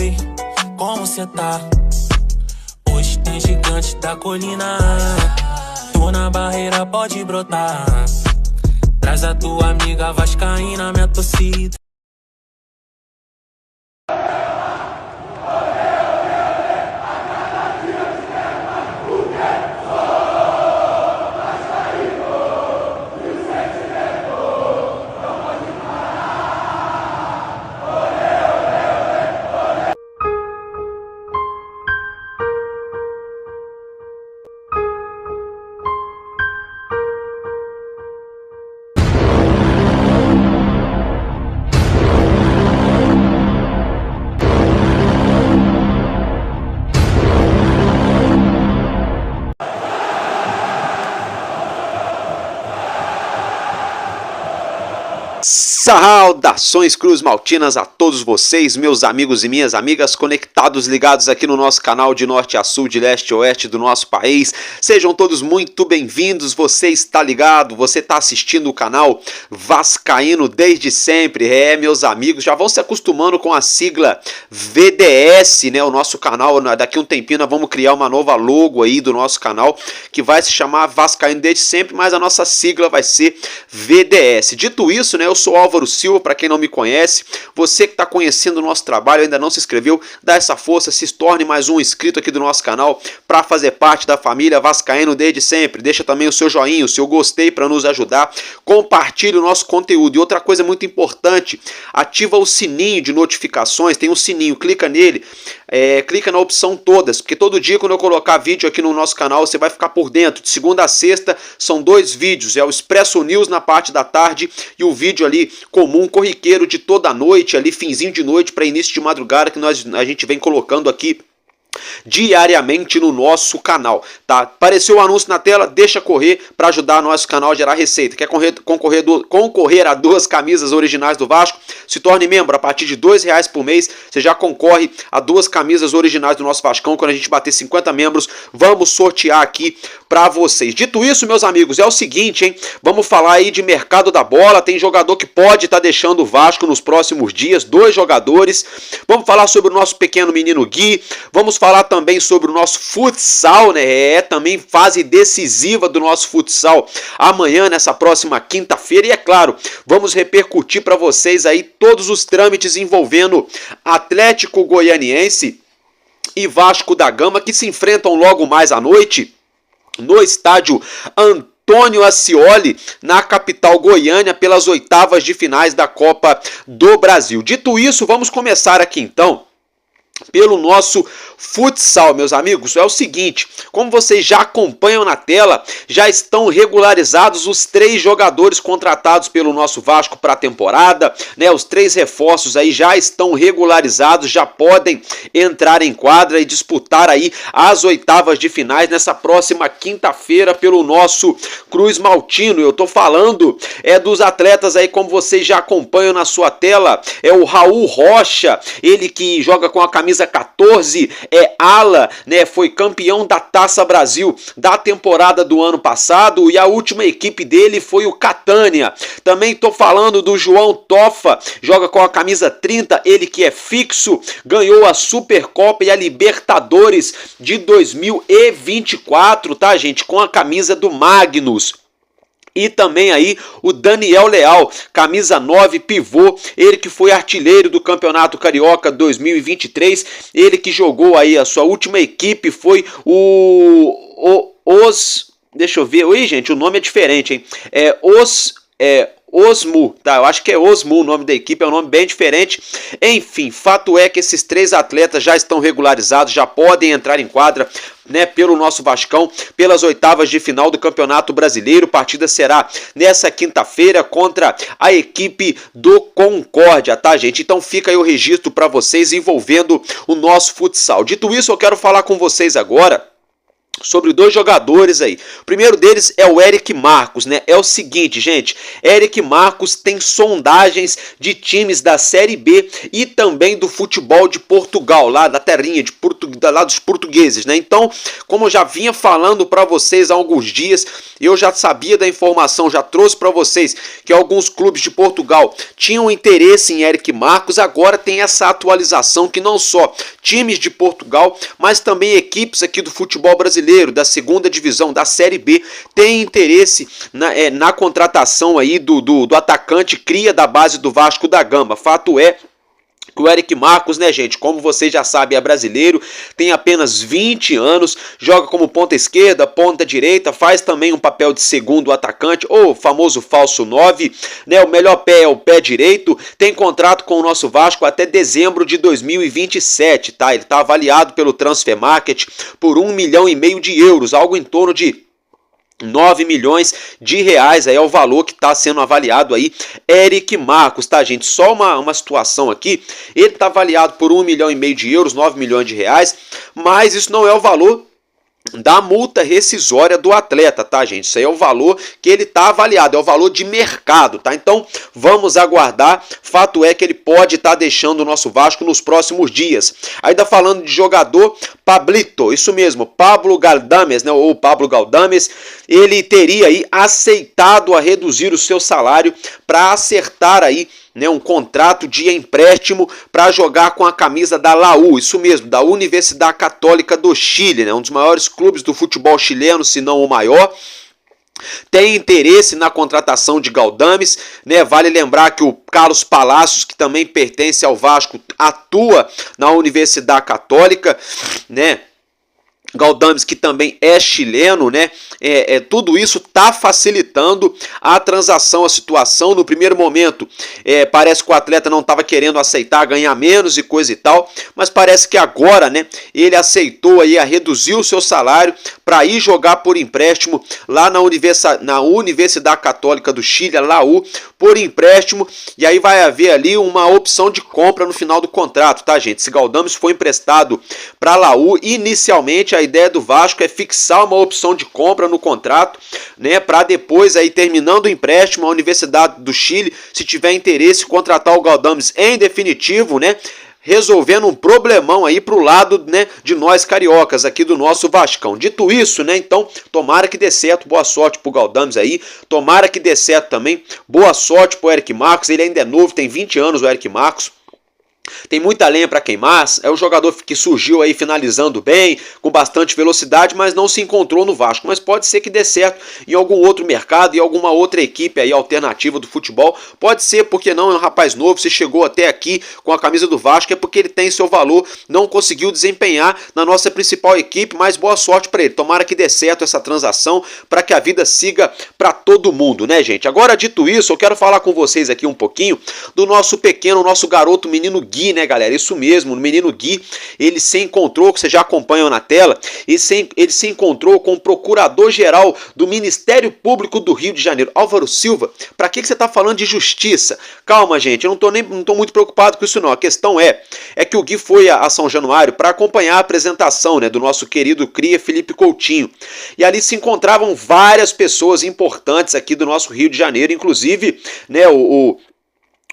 Oi, como cê tá? Hoje tem gigante da colina. Tô na barreira, pode brotar. Traz a tua amiga vascaína, minha torcida. Saudações Cruz Maltinas a todos vocês, meus amigos e minhas amigas conectados, ligados aqui no nosso canal de norte a sul, de leste a oeste do nosso país. Sejam todos muito bem-vindos, você está ligado, você está assistindo o canal Vascaíno desde sempre. Meus amigos, já vão se acostumando com a sigla VDS, né? O nosso canal, daqui a um tempinho nós vamos criar uma nova logo aí do nosso canal, que vai se chamar Vascaíno desde sempre, mas a nossa sigla vai ser VDS. Dito isso, né? Eu sou Álvaro Silva, para quem não me conhece. Você que está conhecendo o nosso trabalho, ainda não se inscreveu, dá essa força, se torne mais um inscrito aqui do nosso canal para fazer parte da família Vascaíno desde sempre. Deixa também o seu joinha, o seu gostei para nos ajudar. Compartilhe o nosso conteúdo. E outra coisa muito importante, ativa o sininho de notificações, tem um sininho, clica nele, clica na opção todas, porque todo dia quando eu colocar vídeo aqui no nosso canal, você vai ficar por dentro. De segunda a sexta são 2 vídeos, é o Expresso News na parte da tarde e o vídeo ali comum, corriqueiro de toda a noite, ali finzinho de noite para início de madrugada, que a gente vem colocando aqui diariamente no nosso canal, tá? Apareceu o anúncio na tela, deixa correr para ajudar nosso canal a gerar receita. Quer concorrer a 2 camisas originais do Vasco? Se torne membro, a partir de R$2 por mês, você já concorre a 2 camisas originais do nosso Vascão. Quando a gente bater 50 membros, vamos sortear aqui para vocês. Dito isso, meus amigos, é o seguinte, hein? Vamos falar aí de mercado da bola. Tem jogador que pode estar deixando o Vasco nos próximos dias, 2 jogadores. Vamos falar sobre o nosso pequeno menino Gui. Vamos falar também sobre o nosso futsal, né? Também fase decisiva do nosso futsal amanhã, nessa próxima quinta-feira. E é claro, vamos repercutir para vocês aí todos os trâmites envolvendo Atlético Goianiense e Vasco da Gama, que se enfrentam logo mais à noite no estádio Antônio Ascioli, na capital goiânia, pelas 8ª de finais da Copa do Brasil. Dito isso, vamos começar aqui então pelo nosso futsal, meus amigos. É o seguinte, como vocês já acompanham na tela, já estão regularizados os 3 jogadores contratados pelo nosso Vasco para a temporada, né? Os 3 reforços aí já estão regularizados, já podem entrar em quadra e disputar aí as 8ª de finais nessa próxima quinta-feira pelo nosso Cruz Maltino. Eu tô falando dos atletas aí, como vocês já acompanham na sua tela, é o Raul Rocha, ele que joga com a camisa 14, ala, né? Foi campeão da Taça Brasil da temporada do ano passado e a última equipe dele foi o Catânia. Também estou falando do João Tofa, joga com a camisa 30, ele que é fixo, ganhou a Supercopa e a Libertadores de 2024, tá, gente? Com a camisa do Magnus. E também aí o Daniel Leal, camisa 9, pivô, ele que foi artilheiro do Campeonato Carioca 2023, ele que jogou aí, a sua última equipe foi deixa eu ver, oi gente, o nome é diferente, hein? Osmu, tá? Eu acho que é Osmu o nome da equipe, é um nome bem diferente. Enfim, fato é que esses 3 atletas já estão regularizados, já podem entrar em quadra, né, pelo nosso Vascão, pelas 8ª de final do Campeonato Brasileiro. A partida será nessa quinta-feira contra a equipe do Concórdia, tá, gente? Então fica aí o registro para vocês envolvendo o nosso futsal. Dito isso, eu quero falar com vocês agora sobre dois jogadores aí. O primeiro deles é o Eric Marcos, né? É o seguinte, gente, Eric Marcos tem sondagens de times da Série B e também do futebol de Portugal, lá da terrinha lá dos portugueses, né? Então, como eu já vinha falando para vocês há alguns dias, eu já sabia da informação, já trouxe para vocês que alguns clubes de Portugal tinham interesse em Eric Marcos. Agora tem essa atualização que não só times de Portugal, mas também equipes aqui do futebol brasileiro, da segunda divisão, da Série B, têm interesse na contratação aí do atacante cria da base do Vasco da Gama. Fato é que o Eric Marcos, né, gente, como vocês já sabem, é brasileiro, tem apenas 20 anos, joga como ponta esquerda, ponta direita, faz também um papel de segundo atacante, ou famoso falso 9, né, o melhor pé é o pé direito, tem contrato com o nosso Vasco até dezembro de 2027, tá? Ele está avaliado pelo Transfer Market por 1,5 milhão de euros, algo em torno de 9 milhões de reais, aí é o valor que está sendo avaliado aí, Eric Marcos, tá, gente? Só uma situação aqui, ele está avaliado por 1,5 milhão de euros, 9 milhões de reais, mas isso não é o valor da multa rescisória do atleta, tá, gente? Isso aí é o valor que ele tá avaliado, é o valor de mercado, tá? Então, vamos aguardar. Fato é que ele pode estar deixando o nosso Vasco nos próximos dias. Ainda falando de jogador, Pablito, isso mesmo, Pablo Galdames, né? Ou Pablo Galdames, ele teria aí aceitado a reduzir o seu salário para acertar aí, né, um contrato de empréstimo para jogar com a camisa da LAU, isso mesmo, da Universidade Católica do Chile, né, um dos maiores clubes do futebol chileno, se não o maior. Tem interesse na contratação de Galdames, né? Vale lembrar que o Carlos Palacios, que também pertence ao Vasco, atua na Universidade Católica, né? Galdames, que também é chileno, né? Tudo isso está facilitando a transação, a situação. No primeiro momento, parece que o atleta não estava querendo aceitar ganhar menos e coisa e tal, mas parece que agora, né, ele aceitou aí a reduzir o seu salário para ir jogar por empréstimo lá na Universidade Católica do Chile, a LAU, por empréstimo, e aí vai haver ali uma opção de compra no final do contrato, tá, gente? Se Galdames foi emprestado para a LAU, inicialmente a ideia do Vasco é fixar uma opção de compra no contrato, né, para depois aí terminando o empréstimo a Universidade do Chile, se tiver interesse, contratar o Galdames em definitivo, né, resolvendo um problemão aí pro lado, né, de nós cariocas aqui do nosso Vascão. Dito isso, né, então tomara que dê certo, boa sorte pro Galdames aí, tomara que dê certo também, boa sorte pro Eric Marcos, ele ainda é novo, tem 20 anos o Eric Marcos. Tem muita lenha para queimar, é um jogador que surgiu aí finalizando bem, com bastante velocidade, mas não se encontrou no Vasco. Mas pode ser que dê certo em algum outro mercado, em alguma outra equipe aí alternativa do futebol. Pode ser, porque não, é um rapaz novo, se chegou até aqui com a camisa do Vasco, é porque ele tem seu valor, não conseguiu desempenhar na nossa principal equipe, mas boa sorte para ele. Tomara que dê certo essa transação, para que a vida siga para todo mundo, né, gente? Agora, dito isso, eu quero falar com vocês aqui um pouquinho do nosso pequeno, nosso garoto, menino Gui, né, galera? Isso mesmo, o menino Gui, ele se encontrou, que vocês já acompanham na tela, ele se encontrou com o procurador-geral do Ministério Público do Rio de Janeiro, Álvaro Silva. Pra que você tá falando de justiça? Calma, gente, eu não tô muito preocupado com isso não. A questão é que o Gui foi a São Januário para acompanhar a apresentação, né, do nosso querido cria Felipe Coutinho. E ali se encontravam várias pessoas importantes aqui do nosso Rio de Janeiro, inclusive, né, o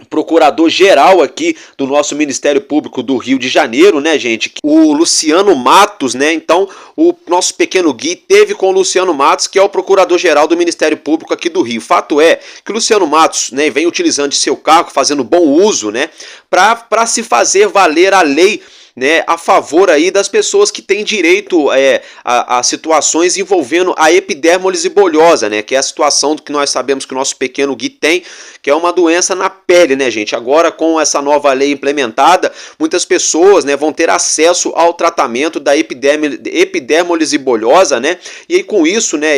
procurador-geral aqui do nosso Ministério Público do Rio de Janeiro, né, gente? O Luciano Matos, né? Então, o nosso pequeno Gui teve com o Luciano Matos, que é o procurador-geral do Ministério Público aqui do Rio. Fato é que o Luciano Matos, né, vem utilizando de seu cargo, fazendo bom uso, né, para se fazer valer a lei, né, a favor aí das pessoas que têm direito a situações envolvendo a epidermólise bulhosa, né, que é a situação do que nós sabemos que o nosso pequeno Gui tem, que é uma doença na pele, né, gente? Agora, com essa nova lei implementada, muitas pessoas, né, vão ter acesso ao tratamento da epidermólise bulhosa, né? E aí, com isso, né,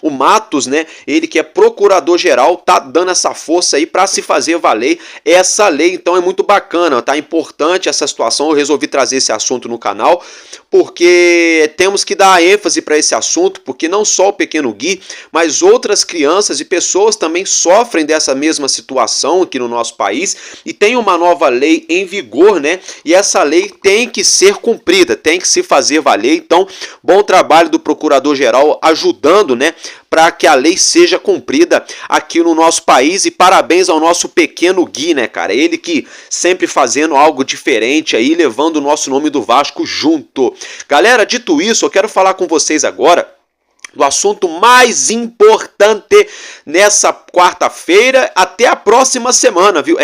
o Matos, né, ele que é procurador-geral, tá dando essa força aí para se fazer valer essa lei. Então, é muito bacana, tá? Importante essa situação. Eu resolvi resolvi trazer esse assunto no canal, porque temos que dar ênfase para esse assunto, porque não só o pequeno Gui, mas outras crianças e pessoas também sofrem dessa mesma situação aqui no nosso país, e tem uma nova lei em vigor, né? E essa lei tem que ser cumprida, tem que se fazer valer. Então, bom trabalho do Procurador-Geral ajudando, né, para que a lei seja cumprida aqui no nosso país, e parabéns ao nosso pequeno Gui, né, cara? Ele que sempre fazendo algo diferente aí, levando o nosso nome do Vasco junto. Galera, dito isso, eu quero falar com vocês agora do assunto mais importante nessa quarta-feira até a próxima semana, viu?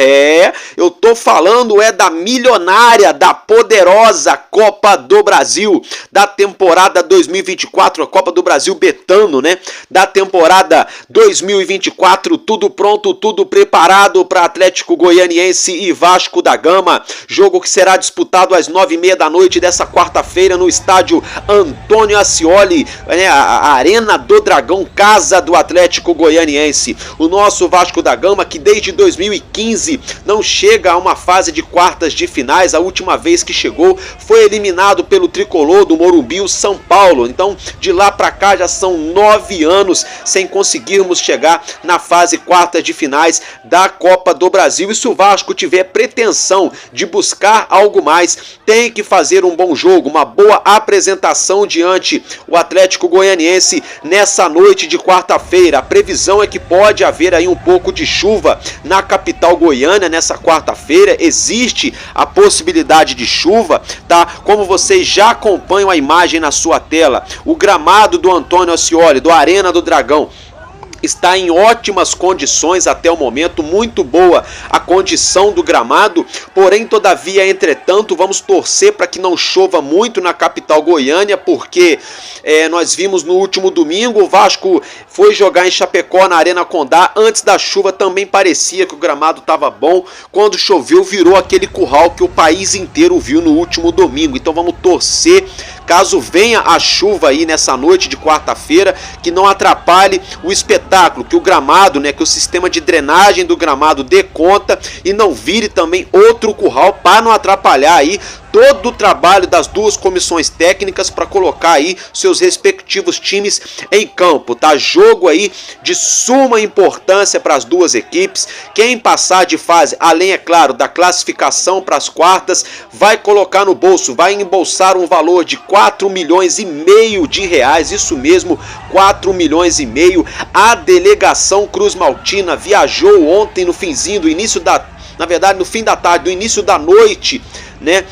Eu tô falando da milionária, da poderosa Copa do Brasil, da temporada 2024, a Copa do Brasil Betano, né? Da temporada 2024, tudo pronto, tudo preparado para Atlético Goianiense e Vasco da Gama, jogo que será disputado às 9h30 da noite dessa quarta-feira no estádio Antônio Ascioli, né? A Arena do Dragão, casa do Atlético Goianiense. O nosso Vasco da Gama, que desde 2015 não chega a uma fase de quartas de finais, a última vez que chegou foi eliminado pelo tricolor do Morumbi, o São Paulo. Então, de lá para cá já são 9 anos sem conseguirmos chegar na fase quartas de finais da Copa do Brasil. E se o Vasco tiver pretensão de buscar algo mais, tem que fazer um bom jogo, uma boa apresentação diante o Atlético Goianiense nessa noite de quarta-feira. A previsão é que pode haver aí um pouco de chuva na capital goiana nessa quarta-feira. Existe a possibilidade de chuva, tá? Como vocês já acompanham a imagem na sua tela, o gramado do Antônio Ascioli, do Arena do Dragão, está em ótimas condições até o momento, muito boa a condição do gramado, porém, todavia, entretanto, vamos torcer para que não chova muito na capital goiana, porque nós vimos no último domingo, o Vasco foi jogar em Chapecó, na Arena Condá, antes da chuva também parecia que o gramado estava bom, quando choveu virou aquele curral que o país inteiro viu no último domingo. Então vamos torcer, caso venha a chuva aí nessa noite de quarta-feira, que não atrapalhe o espetáculo, que o gramado, né, que o sistema de drenagem do gramado dê conta e não vire também outro curral, para não atrapalhar aí todo o trabalho das duas comissões técnicas para colocar aí seus respectivos times em campo, tá? Jogo aí de suma importância para as duas equipes. Quem passar de fase, além, é claro, da classificação para as quartas, vai colocar no bolso, vai embolsar um valor de 4,5 milhões de reais, isso mesmo, 4,5 milhões. A delegação Cruz Maltina viajou ontem no finzinho do início da, na verdade no fim da tarde, no início da noite, né,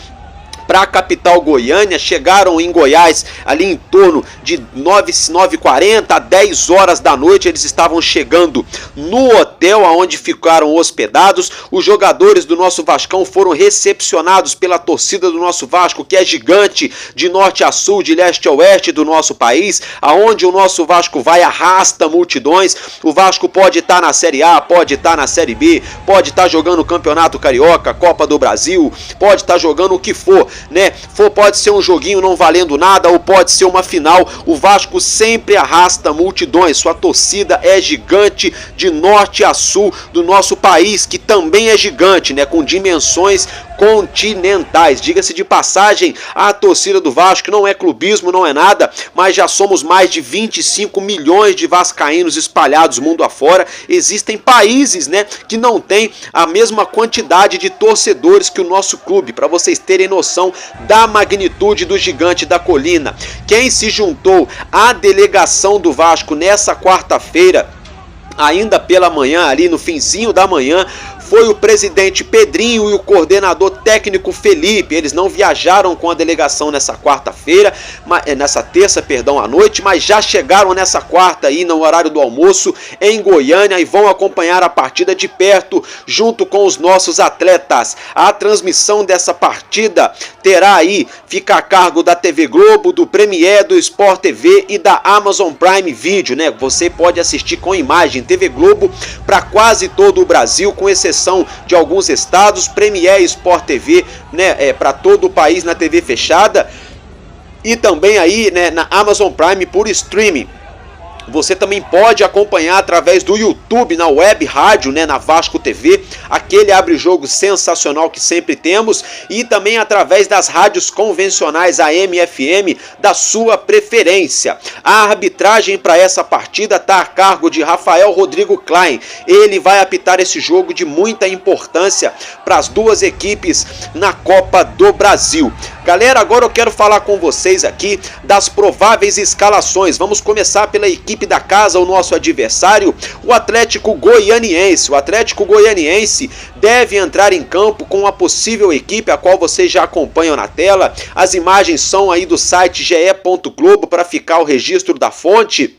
para a capital Goiânia. Chegaram em Goiás ali em torno de 9h40 a 10 horas da noite. Eles estavam chegando no hotel onde ficaram hospedados. Os jogadores do nosso Vascão foram recepcionados pela torcida do nosso Vasco, que é gigante, de norte a sul, de leste a oeste do nosso país. Aonde o nosso Vasco vai, arrasta multidões. O Vasco pode estar na Série A, pode estar na Série B, pode estar jogando o Campeonato Carioca, Copa do Brasil, pode estar jogando o que for, né? Pode ser um joguinho não valendo nada, ou pode ser uma final. O Vasco sempre arrasta multidões. Sua torcida é gigante de norte a sul do nosso país, que também é gigante, né, com dimensões continentais. Diga-se de passagem, a torcida do Vasco não é clubismo, não é nada, mas já somos mais de 25 milhões de vascaínos espalhados mundo afora. Existem países, né, que não têm a mesma quantidade de torcedores que o nosso clube, para vocês terem noção da magnitude do gigante da colina. Quem se juntou à delegação do Vasco nessa quarta-feira, ainda pela manhã, ali no finzinho da manhã, foi o presidente Pedrinho e o coordenador técnico Felipe. Eles não viajaram com a delegação nessa quarta-feira, nessa terça, perdão, à noite, mas já chegaram nessa quarta aí no horário do almoço em Goiânia e vão acompanhar a partida de perto junto com os nossos atletas. A transmissão dessa partida terá aí, fica a cargo da TV Globo, do Premiere, do Sport TV e da Amazon Prime Video, né? Você pode assistir com imagem TV Globo para quase todo o Brasil, com exceção de alguns estados, Premiere e Sport TV, né, para todo o país na TV fechada, e também aí, né, na Amazon Prime por streaming. Você também pode acompanhar através do YouTube, na web rádio, né, na Vasco TV, aquele abre-jogo sensacional que sempre temos, e também através das rádios convencionais AM e FM da sua preferência. A arbitragem para essa partida está a cargo de Rafael Rodrigo Klein. Ele vai apitar esse jogo de muita importância para as duas equipes na Copa do Brasil. Galera, agora eu quero falar com vocês aqui das prováveis escalações. Vamos começar pela equipe da casa, o nosso adversário, o Atlético Goianiense. O Atlético Goianiense deve entrar em campo com a possível equipe, a qual vocês já acompanham na tela. As imagens são aí do site ge.globo para ficar o registro da fonte.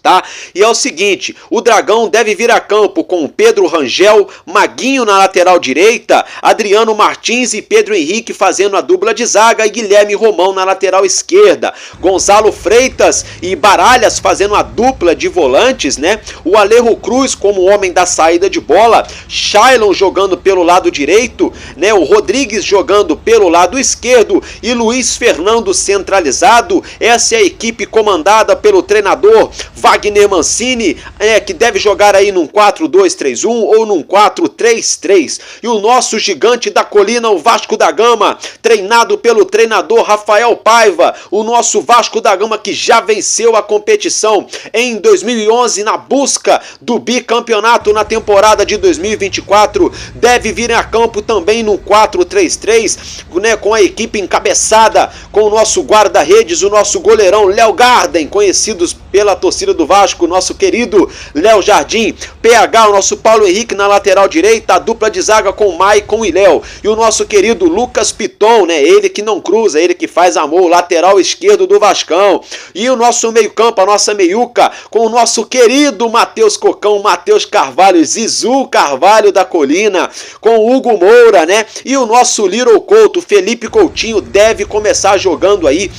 Tá? E é o seguinte, o Dragão deve vir a campo com Pedro Rangel, Maguinho na lateral direita, Adriano Martins e Pedro Henrique fazendo a dupla de zaga e Guilherme Romão na lateral esquerda, Gonzalo Freitas e Baralhas fazendo a dupla de volantes, né? O Alejo Cruz como homem da saída de bola, Shailon jogando pelo lado direito, né? O Rodrigues jogando pelo lado esquerdo e Luiz Fernando centralizado. Essa é a equipe comandada pelo treinador Wagner Mancini, que deve jogar aí num 4-2-3-1 ou num 4-3-3. E o nosso gigante da colina, o Vasco da Gama, treinado pelo treinador Rafael Paiva, o nosso Vasco da Gama que já venceu a competição em 2011 na busca do bicampeonato na temporada de 2024, deve vir a campo também num 4-3-3, né, com a equipe encabeçada com o nosso guarda-redes, o nosso goleirão Léo Garden, conhecidos pela torcida do Vasco, nosso querido Léo Jardim, PH, o nosso Paulo Henrique na lateral direita, a dupla de zaga com Maicon e Léo, e o nosso querido Lucas Piton, né, ele que não cruza, ele que faz amor, lateral esquerdo do Vascão, e o nosso meio campo, a nossa meiuca, com o nosso querido Matheus Cocão, Matheus Carvalho, Zizu Carvalho da Colina, com o Hugo Moura, né, e o nosso Little Couto, Felipe Coutinho, deve começar jogando aí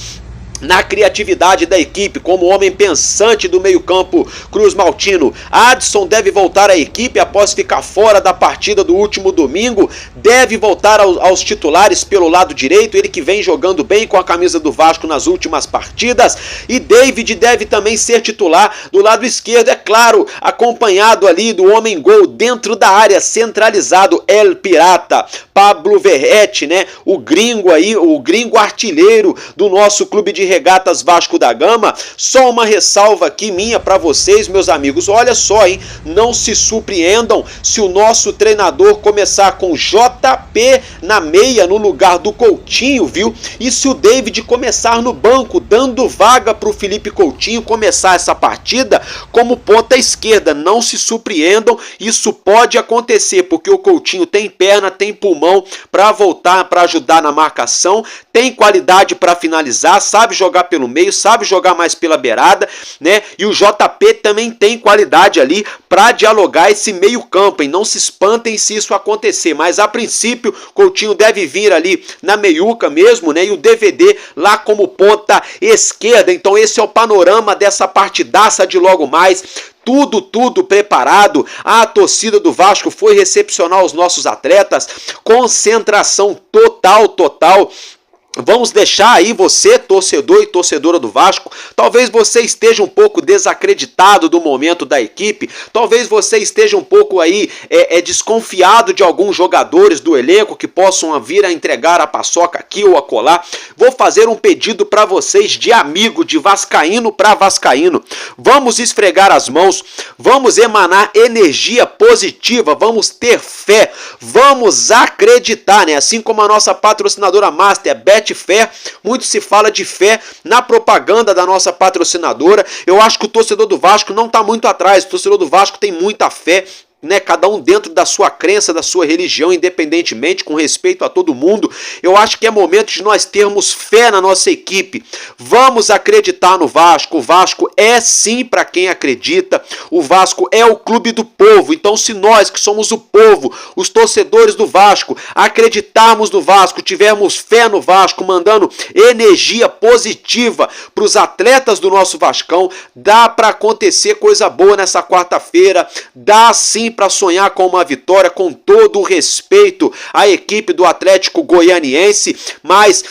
na criatividade da equipe, como homem pensante do meio-campo Cruz Maltino. Adson deve voltar à equipe após ficar fora da partida do último domingo, deve voltar aos titulares pelo lado direito, ele que vem jogando bem com a camisa do Vasco nas últimas partidas, e David deve também ser titular do lado esquerdo, é claro, acompanhado ali do homem-gol dentro da área, centralizado, El Pirata, Pablo Verrete, né, o gringo aí, o gringo artilheiro do nosso clube de regatas Vasco da Gama. Só uma ressalva aqui minha para vocês, meus amigos, olha só, hein, não se surpreendam se o nosso treinador começar com JP na meia no lugar do Coutinho, viu? E se o David começar no banco, dando vaga para o Felipe Coutinho começar essa partida como ponta esquerda, não se surpreendam, isso pode acontecer, porque o Coutinho tem perna, tem pulmão para voltar, para ajudar na marcação, tem qualidade para finalizar, sabe jogar pelo meio, sabe jogar mais pela beirada, né? E o JP também tem qualidade ali para dialogar esse meio campo, e não se espantem se isso acontecer, mas a princípio Coutinho deve vir ali na meiuca mesmo, né? E o DVD lá como ponta esquerda. Então esse é o panorama dessa partidaça de logo mais. Tudo preparado. A torcida do Vasco foi recepcionar os nossos atletas, concentração total. Vamos deixar aí você, torcedor e torcedora do Vasco, talvez você esteja um pouco desacreditado do momento da equipe, talvez você esteja um pouco aí desconfiado de alguns jogadores do elenco que possam vir a entregar a paçoca aqui ou acolá. Vou fazer um pedido para vocês de amigo, de vascaíno para vascaíno. Vamos esfregar as mãos, vamos emanar energia positiva, vamos ter fé, vamos acreditar, né? Assim como a nossa patrocinadora Master, Betfair, muito se fala de fé na propaganda da nossa patrocinadora. Eu acho que o torcedor do Vasco não está muito atrás, o torcedor do Vasco tem muita fé, né, cada um dentro da sua crença, da sua religião, independentemente, com respeito a todo mundo. Eu acho que é momento de nós termos fé na nossa equipe. Vamos acreditar no Vasco. O Vasco é sim para quem acredita. O Vasco é o clube do povo. Então, se nós que somos o povo, os torcedores do Vasco, acreditarmos no Vasco, tivermos fé no Vasco, mandando energia positiva para os atletas do nosso Vascão, dá para acontecer coisa boa nessa quarta-feira. Dá sim para sonhar com uma vitória, com todo o respeito à equipe do Atlético Goianiense, mas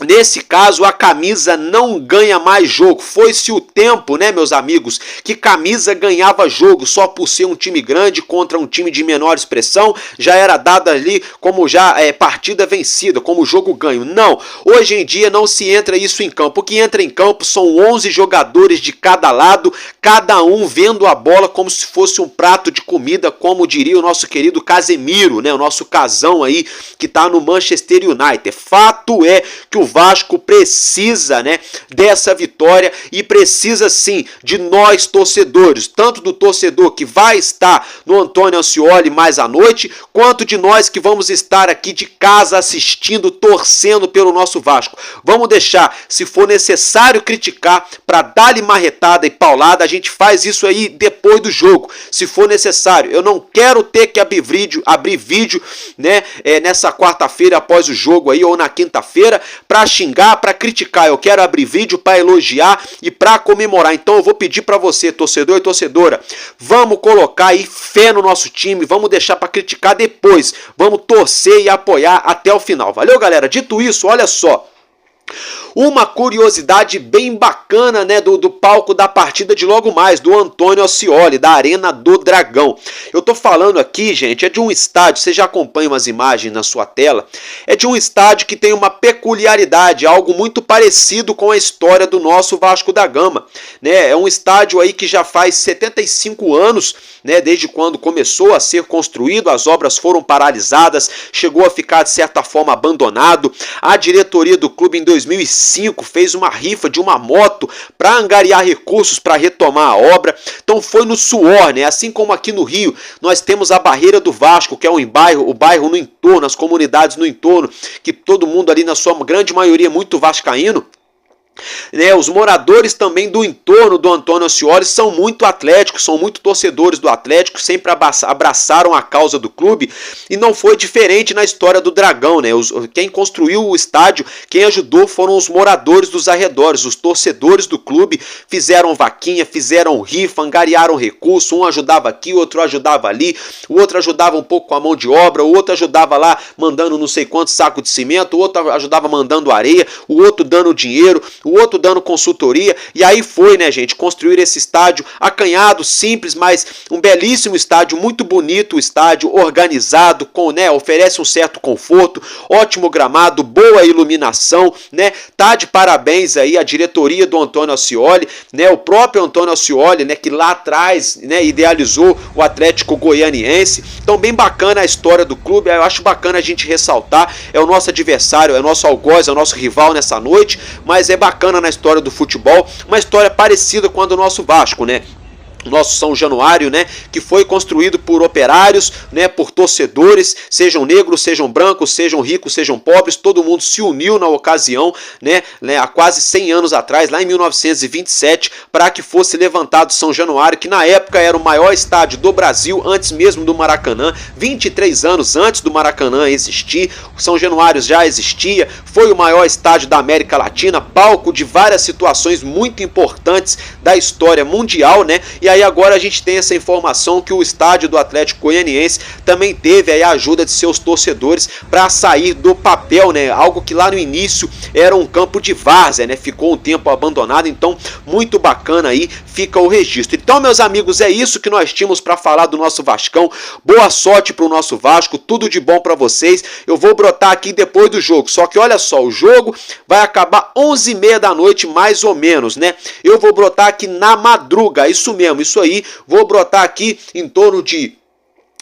Nesse caso, a camisa não ganha mais jogo. Foi-se o tempo, né, meus amigos, que camisa ganhava jogo só por ser um time grande contra um time de menor expressão. Já era dada ali como já partida vencida, como jogo ganho. Não, hoje em dia não se entra isso em campo. O que entra em campo são 11 jogadores de cada lado, cada um vendo a bola como se fosse um prato de comida, como diria o nosso querido Casemiro, né, o nosso casão aí que está no Manchester United. Fato é que o Vasco precisa, né, dessa vitória e precisa sim de nós torcedores, tanto do torcedor que vai estar no Antônio Ascioli mais à noite, quanto de nós que vamos estar aqui de casa assistindo, torcendo pelo nosso Vasco. Vamos deixar, se for necessário criticar para dar-lhe marretada e paulada, a gente faz isso aí depois do jogo, se for necessário. Eu não quero ter que abrir vídeo, né, nessa quarta-feira após o jogo aí ou na quinta-feira para xingar, para criticar. Eu quero abrir vídeo para elogiar e para comemorar. Então eu vou pedir para você, torcedor e torcedora, vamos colocar aí fé no nosso time, vamos deixar para criticar depois, vamos torcer e apoiar até o final. Valeu, galera? Dito isso, olha só, uma curiosidade bem bacana, né, do palco da partida de logo mais, do Antônio Ascioli, da Arena do Dragão. Eu tô falando aqui, gente, é de um estádio, você já acompanha umas imagens na sua tela, é de um estádio que tem uma peculiaridade, algo muito parecido com a história do nosso Vasco da Gama, né? É um estádio aí que já faz 75 anos, né, desde quando começou a ser construído, as obras foram paralisadas, chegou a ficar de certa forma abandonado. A diretoria do clube em 2005 fez uma rifa de uma moto para angariar recursos para retomar a obra. Então foi no suor, né? Assim como aqui no Rio nós temos a Barreira do Vasco, que é o bairro no entorno, as comunidades no entorno, que todo mundo ali na sua grande maioria é muito vascaíno. Né, os moradores também do entorno do Antônio Ascioli são muito atléticos, são muito torcedores do Atlético, sempre abraçaram a causa do clube e não foi diferente na história do Dragão, né? Quem construiu o estádio, quem ajudou foram os moradores dos arredores, os torcedores do clube fizeram vaquinha, fizeram rifa, angariaram recurso, um ajudava aqui, o outro ajudava ali, o outro ajudava um pouco com a mão de obra, o outro ajudava lá mandando não sei quantos sacos de cimento, o outro ajudava mandando areia, o outro dando dinheiro, o outro dando consultoria, e aí foi, né, gente, construir esse estádio acanhado, simples, mas um belíssimo estádio, muito bonito o estádio, organizado, com, né, oferece um certo conforto, ótimo gramado, boa iluminação, né, tá de parabéns aí a diretoria do Antônio Ascioli, né, o próprio Antônio Ascioli, né, que lá atrás, né, idealizou o Atlético Goianiense. Então bem bacana a história do clube, eu acho bacana a gente ressaltar, é o nosso adversário, é o nosso algoz, é o nosso rival nessa noite, mas é bacana na história do futebol, uma história parecida com a do nosso Vasco, né? Nosso São Januário, né, que foi construído por operários, né, por torcedores, sejam negros, sejam brancos, sejam ricos, sejam pobres, todo mundo se uniu na ocasião, né, há quase 100 anos atrás, lá em 1927, para que fosse levantado São Januário, que na época era o maior estádio do Brasil, antes mesmo do Maracanã, 23 anos antes do Maracanã existir, o São Januário já existia, foi o maior estádio da América Latina, palco de várias situações muito importantes da história mundial, né, e aí agora a gente tem essa informação que o estádio do Atlético Goianiense também teve aí a ajuda de seus torcedores para sair do papel, né? Algo que lá no início era um campo de várzea, né? Ficou um tempo abandonado, então muito bacana aí, fica o registro. Então, meus amigos, é isso que nós tínhamos para falar do nosso Vascão. Boa sorte para o nosso Vasco, tudo de bom para vocês. Eu vou brotar aqui depois do jogo, só que olha só, o jogo vai acabar 11h30 da noite mais ou menos, né? Eu vou brotar aqui na madruga, isso mesmo, isso aí, vou brotar aqui em torno de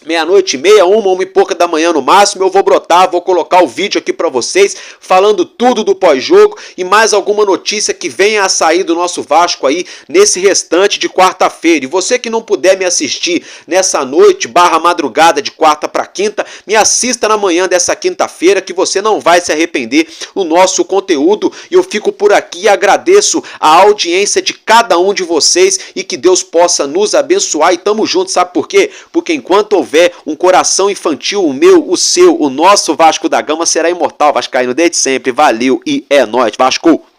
meia-noite e meia, uma e pouca da manhã no máximo, eu vou brotar, vou colocar o vídeo aqui para vocês, falando tudo do pós-jogo e mais alguma notícia que venha a sair do nosso Vasco aí, nesse restante de quarta-feira. E você que não puder me assistir nessa noite, madrugada de quarta para quinta, me assista na manhã dessa quinta-feira, que você não vai se arrepender do nosso conteúdo. E eu fico por aqui e agradeço a audiência de cada um de vocês e que Deus possa nos abençoar e tamo junto, sabe por quê? Porque enquanto houver um coração infantil, o meu, o seu, o nosso Vasco da Gama será imortal, vascaíno desde sempre. Valeu e é nóis, Vasco!